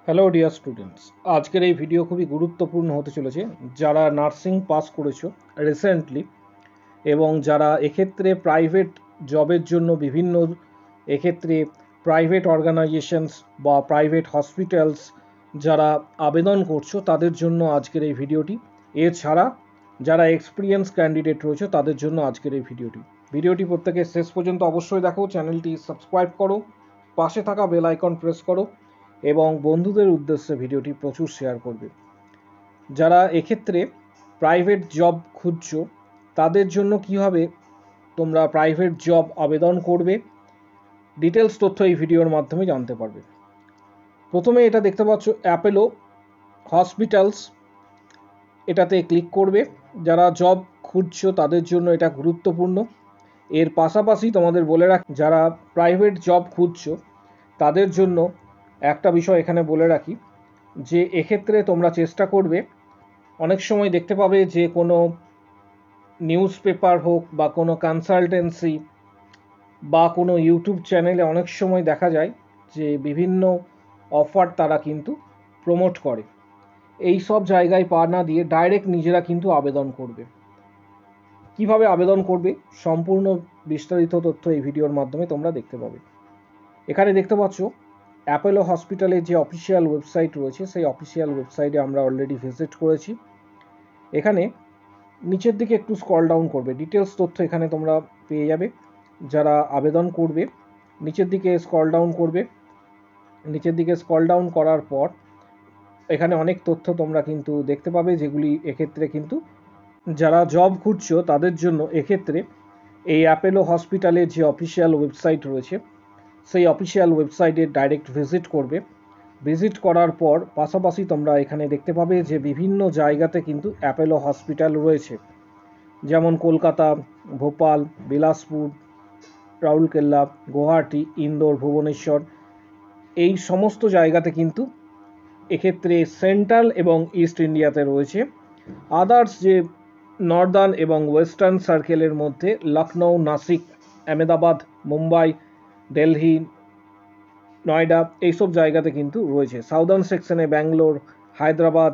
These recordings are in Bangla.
হ্যালো ডিয়ার স্টুডেন্টস, আজকের এই ভিডিও খুবই গুরুত্বপূর্ণ হতে চলেছে। যারা নার্সিং পাস করেছো রিসেন্টলি এবং যারা এক্ষেত্রে প্রাইভেট জবের জন্য বিভিন্ন এক্ষেত্রে প্রাইভেট অর্গানাইজেশনস বা প্রাইভেট হসপিটালস যারা আবেদন করছো তাদের জন্য আজকের এই ভিডিওটি। এছাড়া যারা এক্সপিরিয়েন্স ক্যান্ডিডেট রয়েছে তাদের জন্য আজকের এই ভিডিওটি প্রত্যেকে শেষ পর্যন্ত অবশ্যই দেখো, চ্যানেলটি সাবস্ক্রাইব করো, পাশে থাকা বেল আইকন প্রেস করো এবং বন্ধুদের উদ্দেশ্যে ভিডিওটি প্রচুর শেয়ার করবে। যারা এক্ষেত্রে প্রাইভেট জব খুঁজছো তাদের জন্য কিভাবে তোমরা প্রাইভেট জব আবেদন করবে ডিটেলস তথ্য এই ভিডিওর মাধ্যমে জানতে পারবে। প্রথমে এটা দেখতে পাচ্ছ অ্যাপোলো হসপিটালস, এটাতে ক্লিক করবে। যারা জব খুঁজছো তাদের জন্য এটা গুরুত্বপূর্ণ। এর পাশাপাশি তোমাদের বলে রাখি, যারা প্রাইভেট জব খুঁজছো তাদের জন্য একটা বিষয় এখানে বলে রাখি যে এক্ষেত্রে তোমরা চেষ্টা করবে, অনেক সময় দেখতে পাবে যে কোনো নিউজ পেপার হোক বা কোনো কনসালটেন্সি বা কোনো ইউটিউব চ্যানেলে অনেক সময় দেখা যায় যে বিভিন্ন অফার তারা কিন্তু প্রমোট করে। এই সব জায়গায় পা না দিয়ে ডাইরেক্ট নিজেরা কিন্তু আবেদন করবে। কিভাবে আবেদন করবে সম্পূর্ণ বিস্তারিত তথ্য এই ভিডিওর মাধ্যমে তোমরা দেখতে পাবে। এখানে দেখতে পাচ্ছ অ্যাপোলো হসপিটালের যে অফিসিয়াল ওয়েবসাইট রয়েছে সেই অফিসিয়াল ওয়েবসাইটে আমরা অলরেডি ভিজিট করেছি। এখানে নিচের দিকে একটু স্ক্রল ডাউন করবে, ডিটেলস তথ্য এখানে তোমরা পেয়ে যাবে। যারা আবেদন করবে নিচের দিকে স্ক্রল ডাউন করবে, নিচের দিকে স্ক্রল ডাউন করার পর এখানে অনেক তথ্য তোমরা কিন্তু দেখতে পাবে, যেগুলি এক্ষেত্রে কিন্তু যারা জব খুঁজছো তাদের জন্য এক্ষেত্রে এই অ্যাপোলো হসপিটালের যে অফিসিয়াল ওয়েবসাইট রয়েছে সেই অফিসিয়াল ওয়েবসাইটে ডাইরেক্ট ভিজিট করবে। ভিজিট করার পর পাশাপাশি তোমরা এখানে দেখতে পাবে যে বিভিন্ন জায়গাতে কিন্তু অ্যাপোলো হসপিটাল রয়েছে, যেমন কলকাতা, ভোপাল, বিলাসপুর, রাউরকেল্লা, গুয়াহাটি, ইন্দোর, ভুবনেশ্বর, এই সমস্ত জায়গাতে কিন্তু এক্ষেত্রে সেন্ট্রাল এবং ইস্ট ইন্ডিয়াতে রয়েছে। আদার্স যে নর্দার্ন এবং ওয়েস্টার্ন সার্কেলের মধ্যে লখনৌ, নাসিক, আহমেদাবাদ, মুম্বাই, দিল্লি, নয়ডা, এইসব জায়গাতে কিন্তু রয়েছে। সাউদার্ন সেকশনে ব্যাঙ্গালোর, হায়দ্রাবাদ,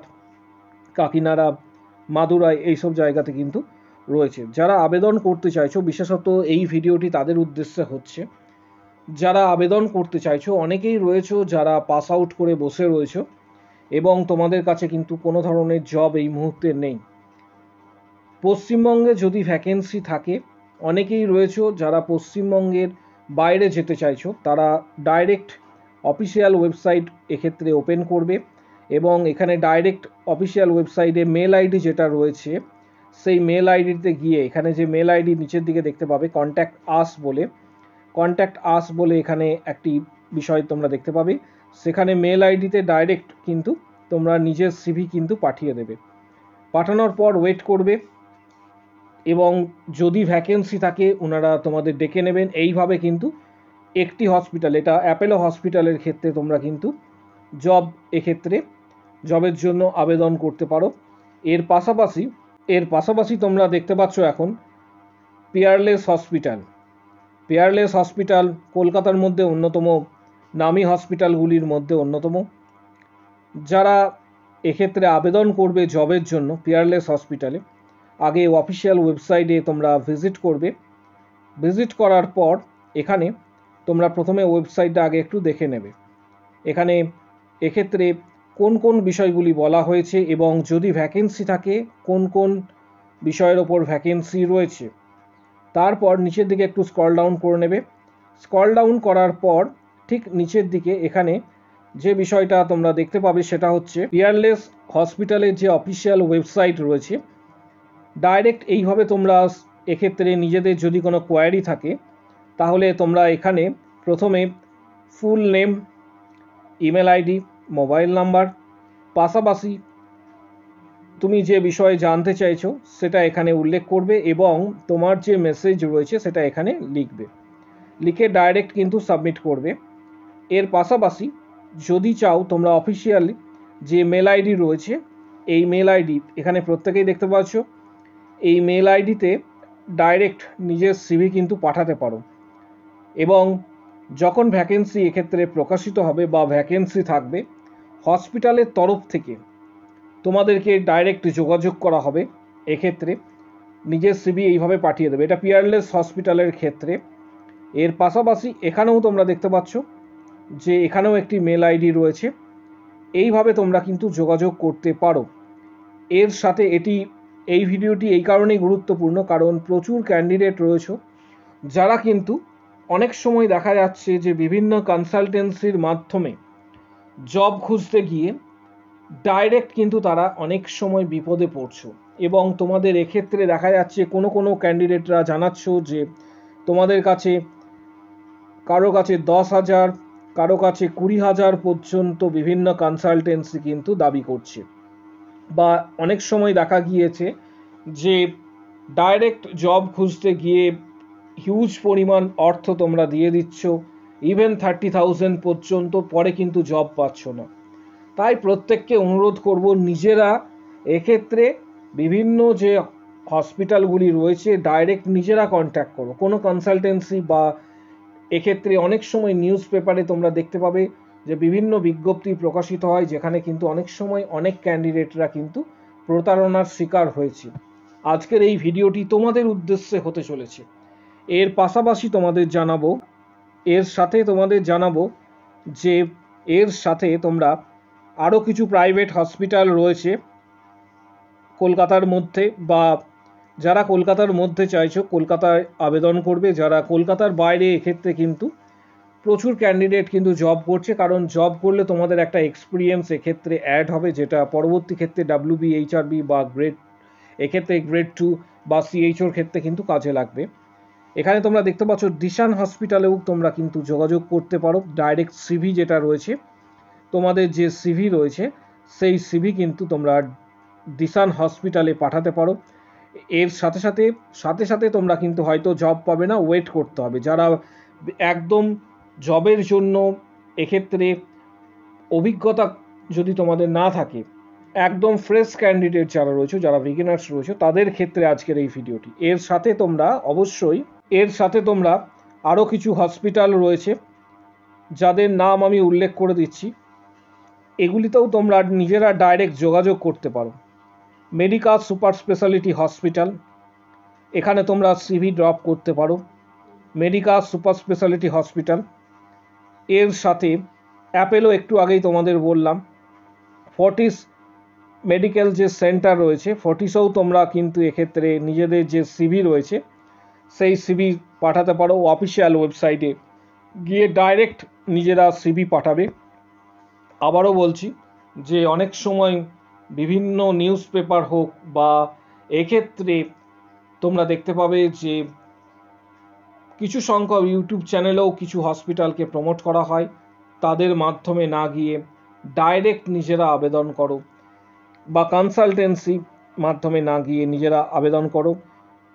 কাকিনাড়া, মাদুরাই, এইসব জায়গাতে কিন্তু রয়েছে। যারা আবেদন করতে চাইছো, বিশেষত এই ভিডিওটি তাদের উদ্দেশ্যে হচ্ছে যারা আবেদন করতে চাইছো, অনেকেই রয়েছো যারা পাস আউট করে বসে রয়েছো এবং তোমাদের কাছে কিন্তু কোনো ধরনের জব এই মুহূর্তে নেই। পশ্চিমবঙ্গে যদি ভ্যাকেন্সি থাকে, অনেকেই রয়েছো যারা পশ্চিমবঙ্গের বাইরে যেতে চাইছো, তারা ডাইরেক্ট অফিসিয়াল ওয়েবসাইট এক্ষেত্রে ওপেন করবে এবং এখানে ডাইরেক্ট অফিসিয়াল ওয়েবসাইটে মেল আইডি যেটা রয়েছে সেই মেল আইডিতে গিয়ে এখানে যে মেল আইডি নিচের দিকে দেখতে পাবে কন্ট্যাক্ট আস বলে এখানে একটি বিষয় তোমরা দেখতে পাবে। সেখানে মেল আইডিতে ডাইরেক্ট কিন্তু তোমরা নিজের সিভি কিন্তু পাঠিয়ে দেবে। পাঠানোর পর ওয়েট করবে এবং যদি ভ্যাকেন্সি থাকে ওনারা তোমাদের ডেকে নেবেন। এইভাবে কিন্তু একটি হসপিটাল, এটা অ্যাপোলো হসপিটালের ক্ষেত্রে তোমরা কিন্তু এক্ষেত্রে জবের জন্য আবেদন করতে পারো। এর পাশাপাশি তোমরা দেখতে পাচ্ছ এখন পিয়ারলেস হসপিটাল কলকাতার মধ্যে অন্যতম নামী হসপিটালগুলির মধ্যে অন্যতম। যারা এক্ষেত্রে আবেদন করবে জবের জন্য পিয়ারলেস হসপিটালে, আগে অফিসিয়াল ওয়েবসাইটে তোমরা ভিজিট করবে। ভিজিট করার পর এখানে তোমরা প্রথমে ওয়েবসাইটটা আগে একটু দেখে নেবে। এখানে এক্ষেত্রে কোন কোন বিষয়গুলি বলা হয়েছে এবং যদি ভ্যাকেন্সি থাকে কোন কোন বিষয়ের ওপর ভ্যাকেন্সি রয়েছে। তারপর নিচের দিকে একটু স্ক্রল ডাউন করে নেবে। স্ক্রল ডাউন করার পর ঠিক নিচের দিকে এখানে যে বিষয়টা তোমরা দেখতে পাবে সেটা হচ্ছে পিয়ারলেস হসপিটালের যে অফিসিয়াল ওয়েবসাইট রয়েছে। ডাইরেক্ট এইভাবে তোমরা এক্ষেত্রে নিজেদের যদি কোনো কোয়ারি থাকে তাহলে তোমরা এখানে প্রথমে full name, email ID, mobile number, পাশাপাশি তুমি যে বিষয়ে জানতে চাইছো সেটা এখানে উল্লেখ করবে এবং তোমার যে মেসেজ রয়েছে সেটা এখানে লিখে ডাইরেক্ট কিন্তু সাবমিট করবে। এর পাশাপাশি যদি চাও তোমরা অফিসিয়ালি যে মেল আইডি রয়েছে এই মেল আইডি এখানে প্রত্যেকেই দেখতে পাচ্ছ, এই মেল আইডিতে ডাইরেক্ট নিজের সিভি কিন্তু পাঠাতে পারো এবং যখন ভ্যাকেন্সি এক্ষেত্রে প্রকাশিত হবে বা ভ্যাকেন্সি থাকবে হসপিটালের তরফ থেকে তোমাদেরকে ডাইরেক্ট যোগাযোগ করা হবে। এক্ষেত্রে নিজের সিভি এইভাবে পাঠিয়ে দেবে, এটা পিয়ারলেস হসপিটালের ক্ষেত্রে। এর পাশাপাশি এখানেও তোমরা দেখতে পাচ্ছ যে এখানেও একটি মেল আইডি রয়েছে, এইভাবে তোমরা কিন্তু যোগাযোগ করতে পারো। এর সাথে এই ভিডিওটি এই কারণেই গুরুত্বপূর্ণ, কারণ প্রচুর ক্যান্ডিডেট রয়েছে যারা কিন্তু অনেক সময় দেখা যাচ্ছে যে বিভিন্ন কনসালটেন্সির মাধ্যমে জব খুঁজতে গিয়ে ডাইরেক্ট কিন্তু তারা অনেক সময় বিপদে পড়ছো। এবং তোমাদের এক্ষেত্রে দেখা যাচ্ছে কোনো ক্যান্ডিডেটরা জানাচ্ছ যে তোমাদের কাছে কারো কাছে 10,000, কারো কাছে 20,000 পর্যন্ত বিভিন্ন কনসালটেন্সি কিন্তু দাবি করছে। বা অনেক সময় দেখা গিয়েছে যে ডাইরেক্ট জব খুঁজতে গিয়ে হিউজ পরিমাণ অর্থ তোমরা দিয়ে দিচ্ছ, ইভেন 30,000 পর্যন্ত, পরে কিন্তু জব পাচ্ছ না। তাই প্রত্যেককে অনুরোধ করব, নিজেরা এক্ষেত্রে বিভিন্ন যে হসপিটালগুলি রয়েছে ডাইরেক্ট নিজেরা কন্ট্যাক্ট করো। কোনো কনসালটেন্সি বা এক্ষেত্রে অনেক সময় নিউজ পেপারে তোমরা দেখতে পাবে যে বিভিন্ন বিজ্ঞপ্তি প্রকাশিত হয়, যেখানে কিন্তু অনেক সময় অনেক ক্যান্ডিডেটরা কিন্তু প্রতারণার শিকার হয়েছে। আজকের এই ভিডিওটি তোমাদের উদ্দেশ্যে হতে চলেছে। এর পাশাপাশি তোমাদের জানাবো যে এর সাথে তোমরা আরও কিছু প্রাইভেট হসপিটাল রয়েছে কলকাতার মধ্যে, বা যারা কলকাতার মধ্যে চাইছো কলকাতায় আবেদন করবে। যারা কলকাতার বাইরে এক্ষেত্রে কিন্তু প্রচুর ক্যান্ডিডেট কিন্তু জব করছে, কারণ জব করলে তোমাদের একটা এক্সপিরিয়েন্স এক্ষেত্রে অ্যাড হবে, যেটা পরবর্তী ক্ষেত্রে WB, HRB বা এক্ষেত্রে গ্রেড 2 বা CHOর ক্ষেত্রে কিন্তু কাজে লাগবে। এখানে তোমরা দেখতে পাচ্ছ দিশান হসপিটালেও তোমরা কিন্তু যোগাযোগ করতে পারো। ডাইরেক্ট সিভি যেটা রয়েছে, তোমাদের যে সিভি রয়েছে সেই সিভি কিন্তু তোমরা দিশান হসপিটালে পাঠাতে পারো। এর সাথে সাথে তোমরা কিন্তু হয়তো জব পাবে না, ওয়েট করতে হবে। যারা একদম জবের জন্য এক্ষেত্রে অভিজ্ঞতা যদি তোমাদের না থাকে, একদম ফ্রেশ ক্যান্ডিডেট যারা রয়েছে, যারা বিগিনার্স রয়েছে, তাদের ক্ষেত্রে আজকের এই ভিডিওটি। এর সাথে তোমরা আরও কিছু হসপিটাল রয়েছে যাদের নাম আমি উল্লেখ করে দিচ্ছি, এগুলিতেও তোমরা নিজেরা ডাইরেক্ট যোগাযোগ করতে পারো। মেডিকা সুপার স্পেশালিটি হসপিটাল, এখানে তোমরা সিভি ড্রপ করতে পারো। মেডিকা সুপার স্পেশালিটি হসপিটাল, এর সাথে অ্যাপেলো একটু আগেই তোমাদের বললাম। ফর্টিস মেডিকেল যে সেন্টার রয়েছে, ফর্টিসেও তোমরা কিন্তু এক্ষেত্রে নিজেদের যে সিভি রয়েছে সেই সিভি পাঠাতে পারো। অফিসিয়াল ওয়েবসাইটে গিয়ে ডাইরেক্ট নিজেরা সিভি পাঠাবে। আবারও বলছি যে অনেক সময় বিভিন্ন নিউজ পেপার হোক বা এক্ষেত্রে তোমরা দেখতে পাবে যে কিছু সংখ্যক ইউটিউব চ্যানেলেও কিছু হসপিটালকে প্রমোট করা হয়, তাদের মাধ্যমে না গিয়ে ডাইরেক্ট নিজেরা আবেদন করো, বা কনসালটেন্সি মাধ্যমে না গিয়ে নিজেরা আবেদন করো।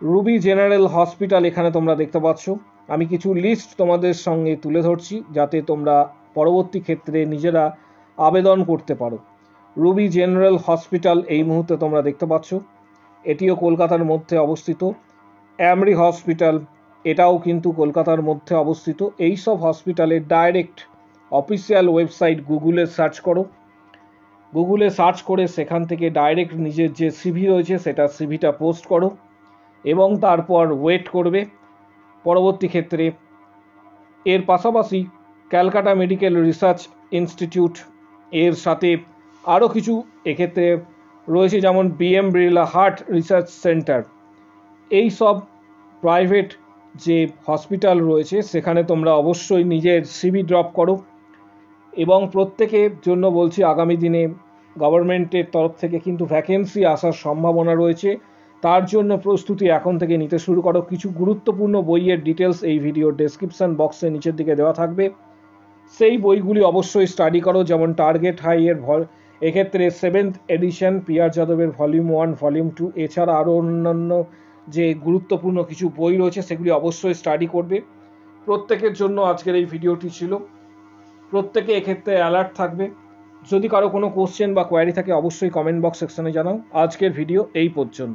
রুবি জেনারেল হসপিটাল, এখানে তোমরা দেখতে পাচ্ছ আমি কিছু লিস্ট তোমাদের সঙ্গে তুলে ধরছি, যাতে তোমরা পরবর্তী ক্ষেত্রে নিজেরা আবেদন করতে পারো। রুবি জেনারেল হসপিটাল এই মুহূর্তে তোমরা দেখতে পাচ্ছ, এটিও কলকাতার মধ্যে অবস্থিত। অ্যামরি হসপিটাল, এটাও কিন্তু কলকাতার মধ্যে অবস্থিত। এই সব হসপিটালের ডাইরেক্ট অফিসিয়াল ওয়েবসাইট গুগলে সার্চ করে সেখান থেকে ডাইরেক্ট নিজের যে সিভি রয়েছে সেটা সিভিটা পোস্ট করো, এবং তারপর ওয়েট করবে পরবর্তী ক্ষেত্রে। এর পাশাপাশি ক্যালকাটা মেডিকেল রিসার্চ ইনস্টিটিউট, এর সাথে আরও কিছু এক্ষেত্রে রয়েছে, যেমন BM Birla heart research centre. এই সব প্রাইভেট যে হসপিটাল রয়েছে সেখানে তোমরা অবশ্যই নিজের সিভি ড্রপ করো। এবং প্রত্যেকের জন্য বলছি, আগামী দিনে গভর্নমেন্টের তরফ থেকে কিন্তু ভ্যাকেন্সি আসার সম্ভাবনা রয়েছে, তার জন্য প্রস্তুতি এখন থেকে নিতে শুরু করো। কিছু গুরুত্বপূর্ণ বইয়ের ডিটেলস এই ভিডিওর ডেসক্রিপশন বক্সে নিচের দিকে দেওয়া থাকবে, সেই বইগুলি অবশ্যই স্টাডি করো। যেমন টার্গেট হাই এর এক্ষেত্রে 7th এডিশন PR যাদবের ভলিউম 1, ভলিউম 2, এছাড়া আরও অন্যান্য যে গুরুত্বপূর্ণ কিছু বই রয়েছে সেগুলি অবশ্যই স্টাডি করবে। প্রত্যেকের জন্য আজকের এই ভিডিওটি ছিল। প্রত্যেকে এক্ষেত্রে অ্যালার্ট থাকবে। যদি কারো কোনো কোশ্চেন বা কোয়ারি থাকে অবশ্যই কমেন্ট বক্স সেকশনে জানাও। আজকের ভিডিও এই পর্যন্ত।